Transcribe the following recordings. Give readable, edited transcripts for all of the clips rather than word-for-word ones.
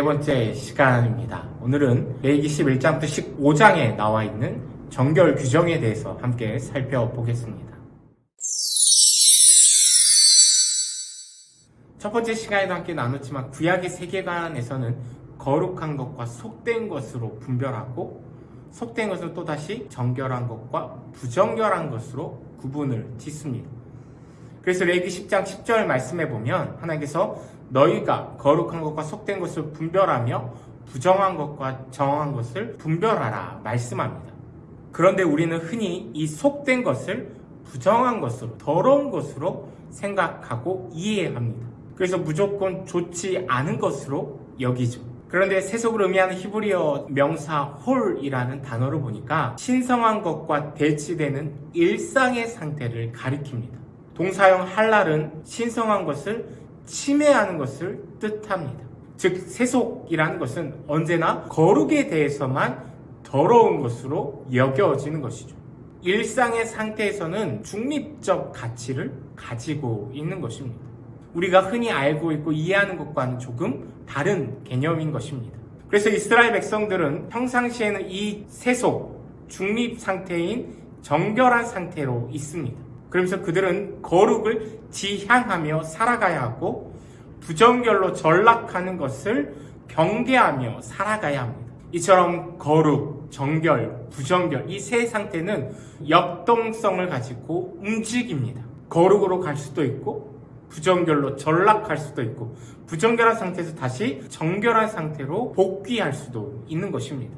네 번째 시간입니다. 오늘은 레위기 11장부터 15장에 나와 있는 정결 규정에 대해서 함께 살펴보겠습니다. 첫 번째 시간에도 함께 나눴지만 구약의 세계관에서는 거룩한 것과 속된 것으로 분별하고 속된 것은 또다시 정결한 것과 부정결한 것으로 구분을 짓습니다. 그래서 레위기 10장 10절 말씀에 보면 하나님께서 너희가 거룩한 것과 속된 것을 분별하며 부정한 것과 정한 것을 분별하라 말씀합니다. 그런데 우리는 흔히 이 속된 것을 부정한 것으로, 더러운 것으로 생각하고 이해합니다. 그래서 무조건 좋지 않은 것으로 여기죠. 그런데 세속을 의미하는 히브리어 명사 홀이라는 단어를 보니까 신성한 것과 대치되는 일상의 상태를 가리킵니다. 동사형 할랄은 신성한 것을 침해하는 것을 뜻합니다. 즉 세속이라는 것은 언제나 거룩에 대해서만 더러운 것으로 여겨지는 것이죠. 일상의 상태에서는 중립적 가치를 가지고 있는 것입니다. 우리가 흔히 알고 있고 이해하는 것과는 조금 다른 개념인 것입니다. 그래서 이스라엘 백성들은 평상시에는 이 세속, 중립 상태인 정결한 상태로 있습니다. 그러면서 그들은 거룩을 지향하며 살아가야 하고 부정결로 전락하는 것을 경계하며 살아가야 합니다. 이처럼 거룩, 정결, 부정결 이 세 상태는 역동성을 가지고 움직입니다. 거룩으로 갈 수도 있고 부정결로 전락할 수도 있고 부정결한 상태에서 다시 정결한 상태로 복귀할 수도 있는 것입니다.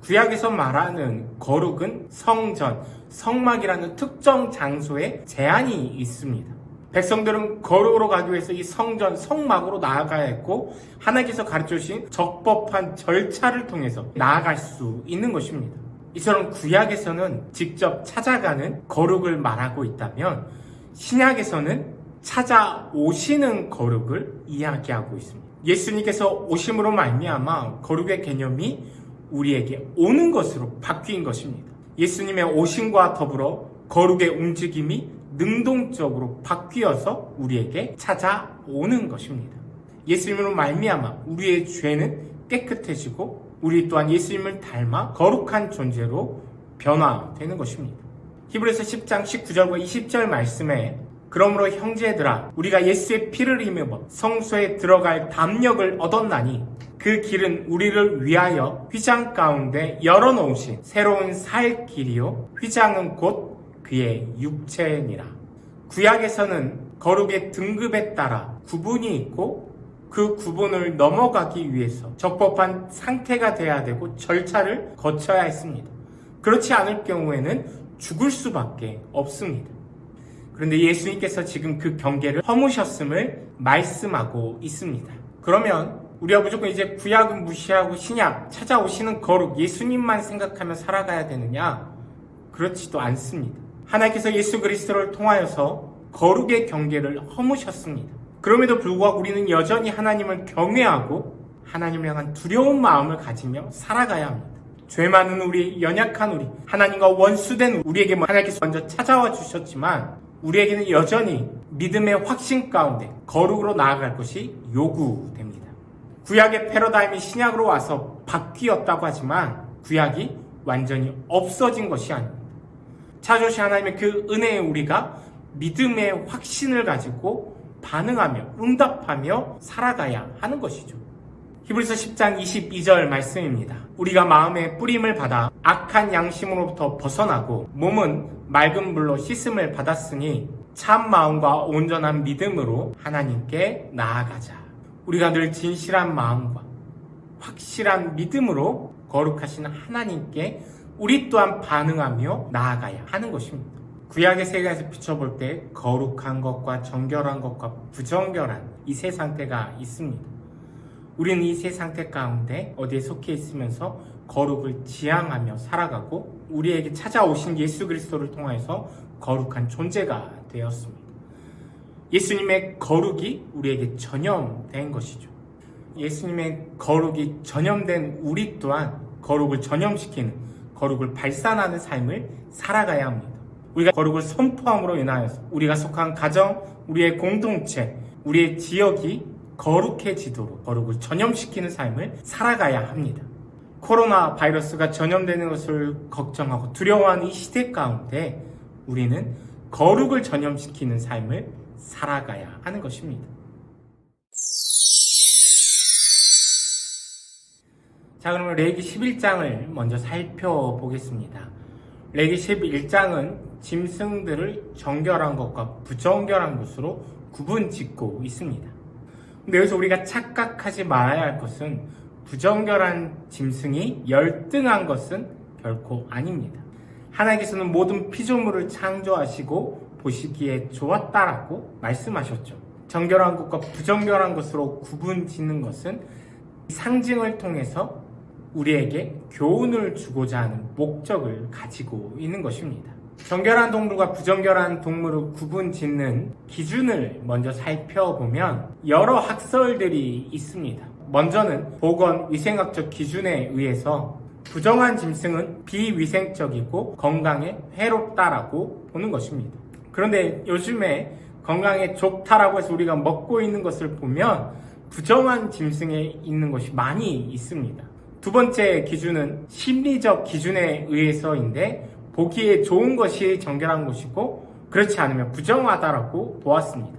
구약에서 말하는 거룩은 성전, 성막이라는 특정 장소에 제한이 있습니다. 백성들은 거룩으로 가기 위해서 이 성전, 성막으로 나아가야 했고 하나님께서 가르쳐주신 적법한 절차를 통해서 나아갈 수 있는 것입니다. 이처럼 구약에서는 직접 찾아가는 거룩을 말하고 있다면 신약에서는 찾아오시는 거룩을 이야기하고 있습니다. 예수님께서 오심으로 말미암아 거룩의 개념이 우리에게 오는 것으로 바뀐 것입니다. 예수님의 오심과 더불어 거룩의 움직임이 능동적으로 바뀌어서 우리에게 찾아오는 것입니다. 예수님으로 말미암아 우리의 죄는 깨끗해지고 우리 또한 예수님을 닮아 거룩한 존재로 변화되는 것입니다. 히브리서 10장 19절과 20절 말씀에 그러므로 형제들아 우리가 예수의 피를 힘입어 성소에 들어갈 담력을 얻었나니 그 길은 우리를 위하여 휘장 가운데 열어놓으신 새로운 살 길이요 휘장은 곧 그의 육체니라. 구약에서는 거룩의 등급에 따라 구분이 있고 그 구분을 넘어가기 위해서 적법한 상태가 돼야 되고 절차를 거쳐야 했습니다. 그렇지 않을 경우에는 죽을 수밖에 없습니다. 그런데 예수님께서 지금 그 경계를 허무셨음을 말씀하고 있습니다. 그러면 우리가 무조건 이제 구약은 무시하고 신약, 찾아오시는 거룩, 예수님만 생각하며 살아가야 되느냐? 그렇지도 않습니다. 하나님께서 예수 그리스도를 통하여서 거룩의 경계를 허무셨습니다. 그럼에도 불구하고 우리는 여전히 하나님을 경외하고 하나님을 향한 두려운 마음을 가지며 살아가야 합니다. 죄 많은 우리, 연약한 우리, 하나님과 원수된 우리에게 하나님께서 먼저 찾아와 주셨지만 우리에게는 여전히 믿음의 확신 가운데 거룩으로 나아갈 것이 요구됩니다. 구약의 패러다임이 신약으로 와서 바뀌었다고 하지만 구약이 완전히 없어진 것이 아닙니다. 찾아오신 하나님의 그 은혜에 우리가 믿음의 확신을 가지고 반응하며 응답하며 살아가야 하는 것이죠. 히브리서 10장 22절 말씀입니다. 우리가 마음의 뿌림을 받아 악한 양심으로부터 벗어나고 몸은 맑은 물로 씻음을 받았으니 참 마음과 온전한 믿음으로 하나님께 나아가자. 우리가 늘 진실한 마음과 확실한 믿음으로 거룩하신 하나님께 우리 또한 반응하며 나아가야 하는 것입니다. 구약의 세계에서 비춰볼 때 거룩한 것과 정결한 것과 부정결한 이 세 상태가 있습니다. 우리는 이 세 상태 가운데 어디에 속해 있으면서 거룩을 지향하며 살아가고 우리에게 찾아오신 예수 그리스도를 통해서 거룩한 존재가 되었습니다. 예수님의 거룩이 우리에게 전염된 것이죠. 예수님의 거룩이 전염된 우리 또한 거룩을 전염시키는 거룩을 발산하는 삶을 살아가야 합니다. 우리가 거룩을 선포함으로 인하여서 우리가 속한 가정, 우리의 공동체, 우리의 지역이 거룩해지도록 거룩을 전염시키는 삶을 살아가야 합니다. 코로나 바이러스가 전염되는 것을 걱정하고 두려워하는 이 시대 가운데 우리는 거룩을 전염시키는 삶을 살아가야 하는 것입니다. 자, 그러면 레위기 11장을 먼저 살펴보겠습니다. 레위기 11장은 짐승들을 정결한 것과 부정결한 것으로 구분 짓고 있습니다. 근데 여기서 우리가 착각하지 말아야 할 것은 부정결한 짐승이 열등한 것은 결코 아닙니다. 하나님께서는 모든 피조물을 창조하시고 보시기에 좋았다라고 말씀하셨죠. 정결한 것과 부정결한 것으로 구분 짓는 것은 상징을 통해서 우리에게 교훈을 주고자 하는 목적을 가지고 있는 것입니다. 정결한 동물과 부정결한 동물을 구분 짓는 기준을 먼저 살펴보면 여러 학설들이 있습니다. 먼저는 보건위생학적 기준에 의해서 부정한 짐승은 비위생적이고 건강에 해롭다라고 보는 것입니다. 그런데 요즘에 건강에 좋다라고 해서 우리가 먹고 있는 것을 보면 부정한 짐승에 있는 것이 많이 있습니다. 두 번째 기준은 심리적 기준에 의해서인데 보기에 좋은 것이 정결한 것이고 그렇지 않으면 부정하다라고 보았습니다.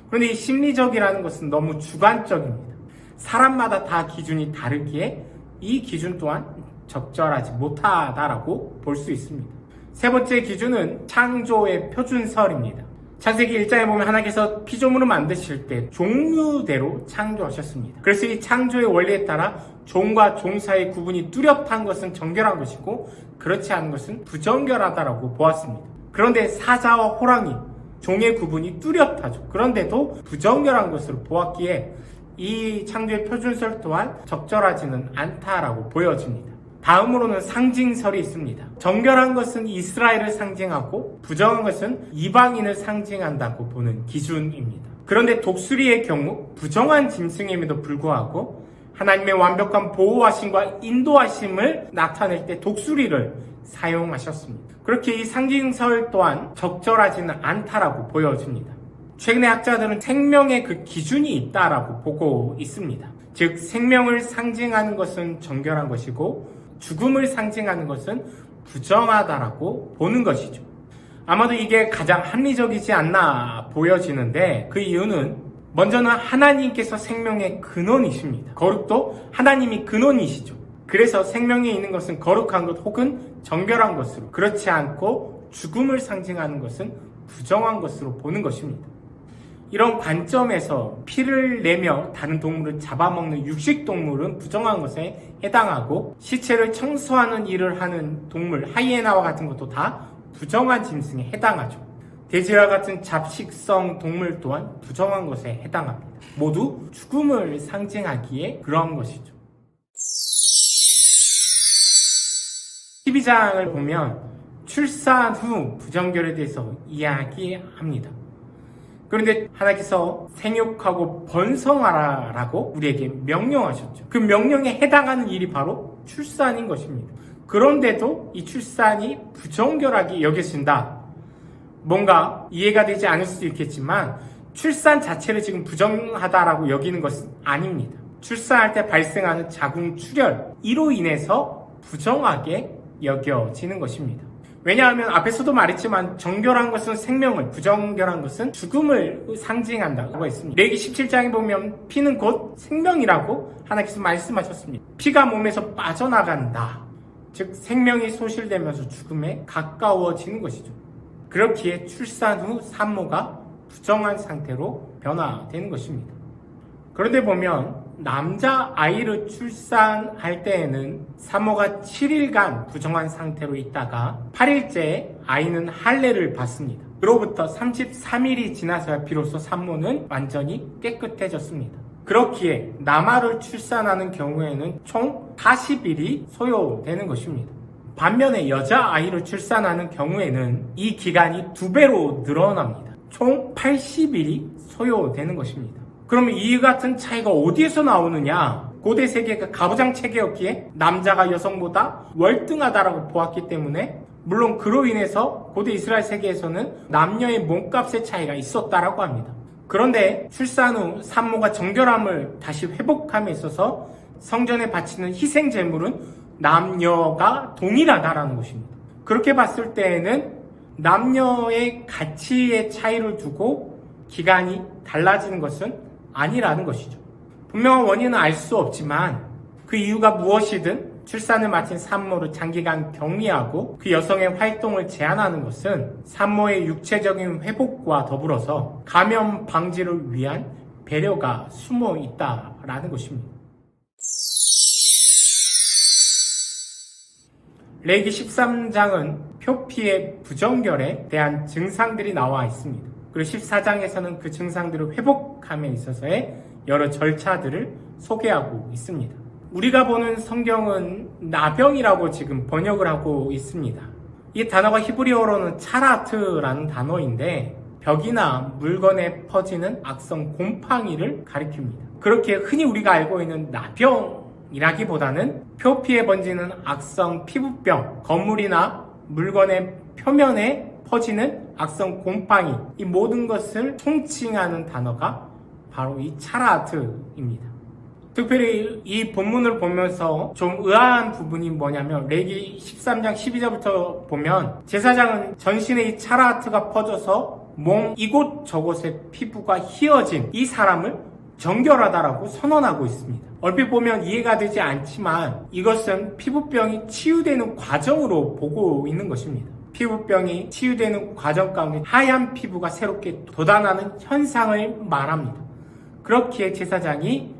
그런데 이 심리적이라는 것은 너무 주관적입니다. 사람마다 다 기준이 다르기에 이 기준 또한 적절하지 못하다라고 볼 수 있습니다. 세 번째 기준은 창조의 표준설입니다. 창세기 1장에 보면 하나님께서 피조물을 만드실 때 종류대로 창조하셨습니다. 그래서 이 창조의 원리에 따라 종과 종 사이의 구분이 뚜렷한 것은 정결한 것이고 그렇지 않은 것은 부정결하다라고 보았습니다. 그런데 사자와 호랑이, 종의 구분이 뚜렷하죠. 그런데도 부정결한 것으로 보았기에 이 창조의 표준설 또한 적절하지는 않다라고 보여집니다. 다음으로는 상징설이 있습니다. 정결한 것은 이스라엘을 상징하고 부정한 것은 이방인을 상징한다고 보는 기준입니다. 그런데 독수리의 경우 부정한 짐승임에도 불구하고 하나님의 완벽한 보호하심과 인도하심을 나타낼 때 독수리를 사용하셨습니다. 그렇게 이 상징설 또한 적절하지는 않다라고 보여집니다. 최근에 학자들은 생명의 그 기준이 있다라고 보고 있습니다. 즉 생명을 상징하는 것은 정결한 것이고 죽음을 상징하는 것은 부정하다라고 보는 것이죠. 아마도 이게 가장 합리적이지 않나 보여지는데 그 이유는 먼저는 하나님께서 생명의 근원이십니다. 거룩도 하나님이 근원이시죠. 그래서 생명에 있는 것은 거룩한 것 혹은 정결한 것으로, 그렇지 않고 죽음을 상징하는 것은 부정한 것으로 보는 것입니다. 이런 관점에서 피를 내며 다른 동물을 잡아먹는 육식동물은 부정한 것에 해당하고 시체를 청소하는 일을 하는 동물, 하이에나와 같은 것도 다 부정한 짐승에 해당하죠. 돼지와 같은 잡식성 동물 또한 부정한 것에 해당합니다. 모두 죽음을 상징하기에 그러한 것이죠. 12장을 보면 출산 후 부정결에 대해서 이야기합니다. 그런데 하나님께서 생육하고 번성하라라고 우리에게 명령하셨죠. 그 명령에 해당하는 일이 바로 출산인 것입니다. 그런데도 이 출산이 부정결하게 여겨진다. 뭔가 이해가 되지 않을 수도 있겠지만 출산 자체를 지금 부정하다라고 여기는 것은 아닙니다. 출산할 때 발생하는 자궁 출혈, 이로 인해서 부정하게 여겨지는 것입니다. 왜냐하면 앞에서도 말했지만 정결한 것은 생명을, 부정결한 것은 죽음을 상징한다고 했습니다. 레위기 17장에 보면 피는 곧 생명이라고 하나님께서 말씀하셨습니다. 피가 몸에서 빠져나간다. 즉 생명이 소실되면서 죽음에 가까워지는 것이죠. 그렇기에 출산 후 산모가 부정한 상태로 변화되는 것입니다. 그런데 보면 남자 아이를 출산할 때에는 산모가 7일간 부정한 상태로 있다가 8일째에 아이는 할례를 받습니다. 그로부터 33일이 지나서야 비로소 산모는 완전히 깨끗해졌습니다. 그렇기에 남아를 출산하는 경우에는 총 40일이 소요되는 것입니다. 반면에 여자아이를 출산하는 경우에는 이 기간이 2배로 늘어납니다. 총 80일이 소요되는 것입니다. 그러면 이 같은 차이가 어디에서 나오느냐? 고대 세계가 가부장 체계였기에 남자가 여성보다 월등하다라고 보았기 때문에, 물론 그로 인해서 고대 이스라엘 세계에서는 남녀의 몸값의 차이가 있었다라고 합니다. 그런데 출산 후 산모가 정결함을 다시 회복함에 있어서 성전에 바치는 희생 제물은 남녀가 동일하다라는 것입니다. 그렇게 봤을 때에는 남녀의 가치의 차이를 두고 기간이 달라지는 것은 아니라는 것이죠. 분명한 원인은 알 수 없지만 그 이유가 무엇이든 출산을 마친 산모를 장기간 격리하고 그 여성의 활동을 제한하는 것은 산모의 육체적인 회복과 더불어서 감염 방지를 위한 배려가 숨어 있다라는 것입니다. 레위기 13장은 표피의 부정결에 대한 증상들이 나와 있습니다. 그리고 14장에서는 그 증상들을 회복함에 있어서의 여러 절차들을 소개하고 있습니다. 우리가 보는 성경은 나병이라고 지금 번역을 하고 있습니다. 이 단어가 히브리어로는 차라트라는 단어인데 벽이나 물건에 퍼지는 악성 곰팡이를 가리킵니다. 그렇게 흔히 우리가 알고 있는 나병이라기보다는 표피에 번지는 악성 피부병, 건물이나 물건의 표면에 퍼지는 악성 곰팡이, 이 모든 것을 통칭하는 단어가 바로 이 차라트입니다. 특별히 이 본문을 보면서 좀 의아한 부분이 뭐냐면 레위기 13장 12절부터 보면 제사장은 전신에 이 차라트가 퍼져서 몸 이곳저곳의 피부가 휘어진 이 사람을 정결하다라고 선언하고 있습니다. 얼핏 보면 이해가 되지 않지만 이것은 피부병이 치유되는 과정으로 보고 있는 것입니다. 피부병이 치유되는 과정 가운데 하얀 피부가 새롭게 돋아나는 현상을 말합니다. 그렇기에 제사장이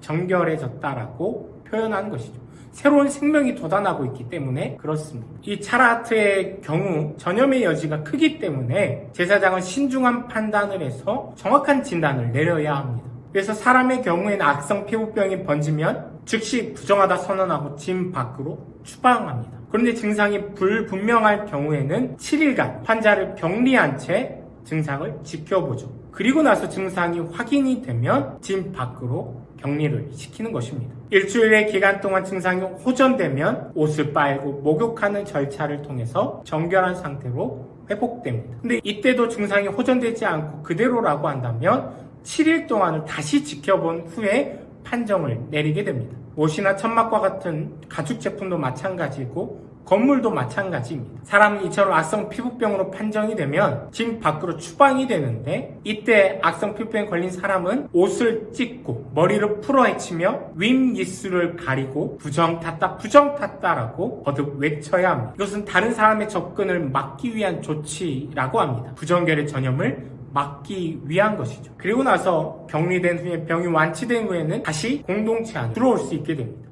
정결해졌다라고 표현하는 것이죠. 새로운 생명이 돋아나고 있기 때문에 그렇습니다. 이 차라트의 경우 전염의 여지가 크기 때문에 제사장은 신중한 판단을 해서 정확한 진단을 내려야 합니다. 그래서 사람의 경우에는 악성 피부병이 번지면 즉시 부정하다 선언하고 집 밖으로 추방합니다. 그런데 증상이 불분명할 경우에는 7일간 환자를 격리한 채 증상을 지켜보죠. 그리고 나서 증상이 확인이 되면 집 밖으로 격리를 시키는 것입니다. 일주일의 기간 동안 증상이 호전되면 옷을 빨고 목욕하는 절차를 통해서 정결한 상태로 회복됩니다. 근데 이때도 증상이 호전되지 않고 그대로라고 한다면 7일 동안을 다시 지켜본 후에 판정을 내리게 됩니다. 옷이나 천막과 같은 가죽 제품도 마찬가지고 건물도 마찬가지입니다. 사람은 이처럼 악성 피부병으로 판정이 되면 집 밖으로 추방이 되는데 이때 악성 피부병에 걸린 사람은 옷을 찢고 머리를 풀어헤치며 윗입술을 가리고 부정탔다라고 거듭 외쳐야 합니다. 이것은 다른 사람의 접근을 막기 위한 조치라고 합니다. 부정결의 전염을 막기 위한 것이죠. 그리고 나서 격리된 후에 병이 완치된 후에는 다시 공동체 안에 들어올 수 있게 됩니다.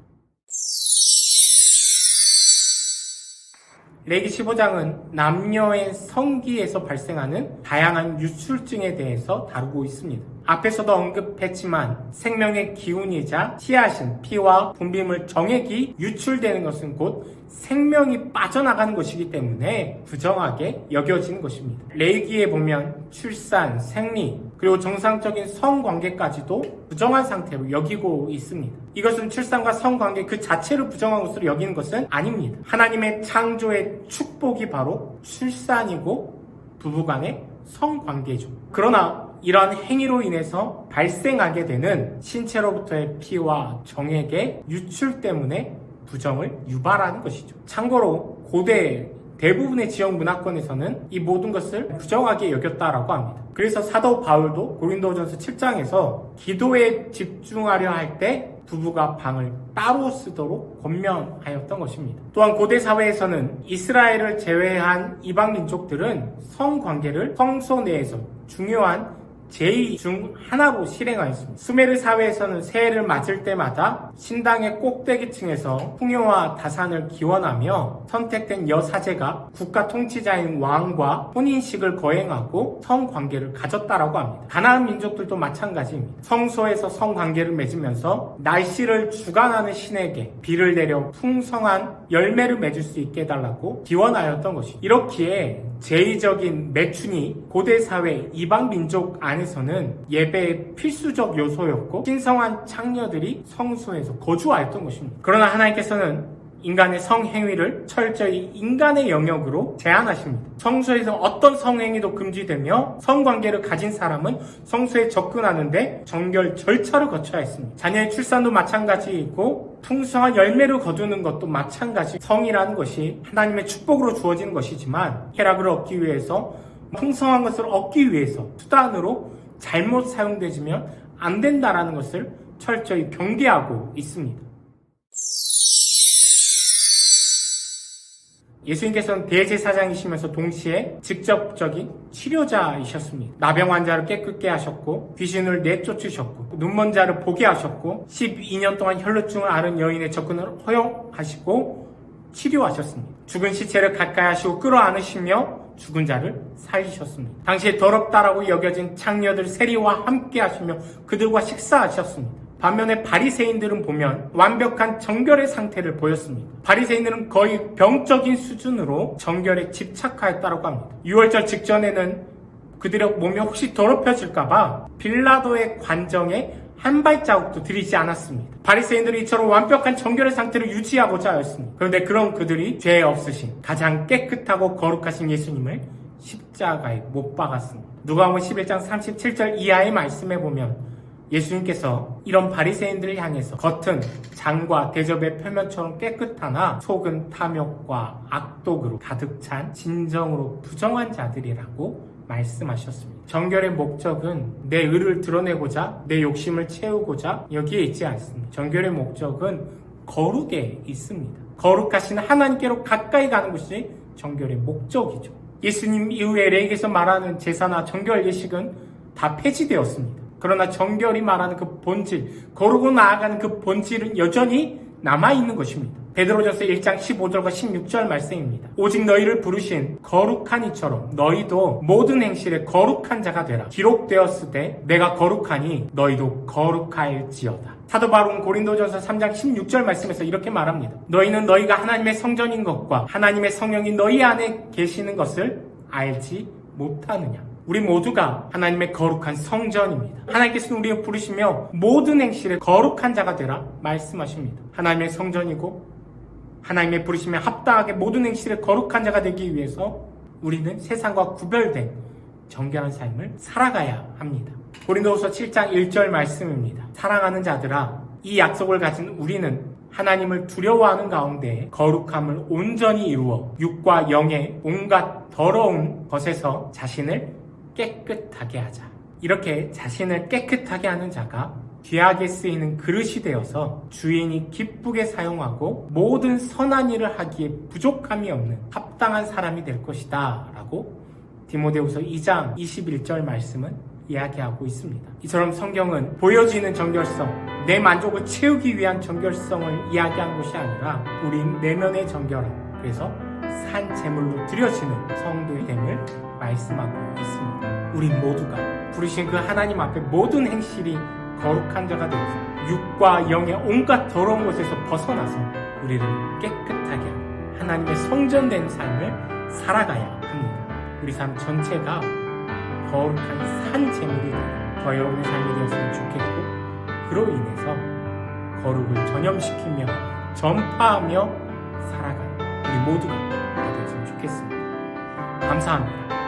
레위기 15장은 남녀의 성기에서 발생하는 다양한 유출증에 대해서 다루고 있습니다. 앞에서도 언급했지만 생명의 기운이자 씨앗인 피와 분비물 정액이 유출되는 것은 곧 생명이 빠져나가는 것이기 때문에 부정하게 여겨지는 것입니다. 레위기에 보면 출산, 생리, 그리고 정상적인 성관계까지도 부정한 상태로 여기고 있습니다. 이것은 출산과 성관계 그 자체를 부정한 것으로 여기는 것은 아닙니다. 하나님의 창조의 축복이 바로 출산이고 부부간의 성관계죠. 그러나 이러한 행위로 인해서 발생하게 되는 신체로부터의 피와 정액의 유출 때문에 부정을 유발하는 것이죠. 참고로 고대 대부분의 지역 문화권에서는 이 모든 것을 부정하게 여겼다라고 합니다. 그래서 사도 바울도 고린도전서 7장에서 기도에 집중하려 할 때 부부가 방을 따로 쓰도록 권면하였던 것입니다. 또한 고대 사회에서는 이스라엘을 제외한 이방 민족들은 성관계를 성소 내에서 중요한 제의 중 하나로 실행하였습니다. 수메르 사회에서는 새해를 맞을 때마다 신당의 꼭대기층에서 풍요와 다산을 기원하며 선택된 여사제가 국가 통치자인 왕과 혼인식을 거행하고 성관계를 가졌다라고 합니다. 가나안 민족들도 마찬가지입니다. 성소에서 성관계를 맺으면서 날씨를 주관하는 신에게 비를 내려 풍성한 열매를 맺을 수 있게 해달라고 기원하였던 것입니다. 이렇기에 제의적인 매춘이 고대 사회 이방 민족 안에서는 예배의 필수적 요소였고 신성한 창녀들이 성소에서 거주하였던 것입니다. 그러나 하나님께서는 인간의 성행위를 철저히 인간의 영역으로 제한하십니다. 성소에서 어떤 성행위도 금지되며 성관계를 가진 사람은 성소에 접근하는데 정결 절차를 거쳐야 했습니다. 자녀의 출산도 마찬가지이고 풍성한 열매를 거두는 것도 마찬가지. 성이라는 것이 하나님의 축복으로 주어지는 것이지만 쾌락을 얻기 위해서, 풍성한 것을 얻기 위해서 수단으로 잘못 사용되면 안 된다라는 것을 철저히 경계하고 있습니다. 예수님께서는 대제사장이시면서 동시에 직접적인 치료자이셨습니다. 나병 환자를 깨끗게 하셨고, 귀신을 내쫓으셨고, 눈먼 자를 보게 하셨고, 12년 동안 혈루증을 앓은 여인의 접근을 허용하시고 치료하셨습니다. 죽은 시체를 가까이 하시고 끌어안으시며 죽은 자를 살리셨습니다. 당시에 더럽다라고 여겨진 창녀들 세리와 함께 하시며 그들과 식사하셨습니다. 반면에 바리새인들은 보면 완벽한 정결의 상태를 보였습니다. 바리새인들은 거의 병적인 수준으로 정결에 집착하였다고 합니다. 유월절 직전에는 그들의 몸이 혹시 더럽혀질까봐 빌라도의 관정에 한 발자국도 들이지 않았습니다. 바리새인들은 이처럼 완벽한 정결의 상태를 유지하고자 하였습니다. 그런데 그런 그들이 죄 없으신 가장 깨끗하고 거룩하신 예수님을 십자가에 못 박았습니다. 누가복음 11장 37절 이하의 말씀에 보면 예수님께서 이런 바리새인들을 향해서 겉은 장과 대접의 표면처럼 깨끗하나 속은 탐욕과 악독으로 가득 찬 진정으로 부정한 자들이라고 말씀하셨습니다. 정결의 목적은 내 의를 드러내고자, 내 욕심을 채우고자 여기에 있지 않습니다. 정결의 목적은 거룩에 있습니다. 거룩하신 하나님께로 가까이 가는 것이 정결의 목적이죠. 예수님 이후에 레위기에서 말하는 제사나 정결 예식은 다 폐지되었습니다. 그러나 정결이 말하는 그 본질, 거룩으로 나아가는 그 본질은 여전히 남아있는 것입니다. 베드로전서 1장 15절과 16절 말씀입니다. 오직 너희를 부르신 거룩한 이처럼 너희도 모든 행실에 거룩한 자가 되라. 기록되었을 때 내가 거룩하니 너희도 거룩할지어다. 사도 바울은 고린도전서 3장 16절 말씀에서 이렇게 말합니다. 너희는 너희가 하나님의 성전인 것과 하나님의 성령이 너희 안에 계시는 것을 알지 못하느냐. 우리 모두가 하나님의 거룩한 성전입니다. 하나님께서는 우리를 부르시며 모든 행실에 거룩한 자가 되라 말씀하십니다. 하나님의 성전이고 하나님의 부르심에 합당하게 모든 행실에 거룩한 자가 되기 위해서 우리는 세상과 구별된 정결한 삶을 살아가야 합니다. 고린도후서 7장 1절 말씀입니다. 사랑하는 자들아, 이 약속을 가진 우리는 하나님을 두려워하는 가운데 거룩함을 온전히 이루어 육과 영의 온갖 더러운 것에서 자신을 깨끗하게 하자. 이렇게 자신을 깨끗하게 하는 자가 귀하게 쓰이는 그릇이 되어서 주인이 기쁘게 사용하고 모든 선한 일을 하기에 부족함이 없는 합당한 사람이 될 것이다 라고 디모데후서 2장 21절 말씀은 이야기하고 있습니다. 이처럼 성경은 보여지는 정결성, 내 만족을 채우기 위한 정결성을 이야기한 것이 아니라 우리 내면의 정결함, 그래서 산 제물로 드려지는 성도의 됨을 말씀하고 있습니다. 우리 모두가 부르신 그 하나님 앞에 모든 행실이 거룩한 자가 되어서 육과 영의 온갖 더러운 것에서 벗어나서 우리를 깨끗하게 하는 하나님의 성전된 삶을 살아가야 합니다. 우리 삶 전체가 거룩한 산 제물이 되는 여러분의 삶이 되었으면 좋겠고, 그로 인해서 거룩을 전염시키며 전파하며 살아가는 우리 모두가 되었으면 좋겠습니다. 감사합니다.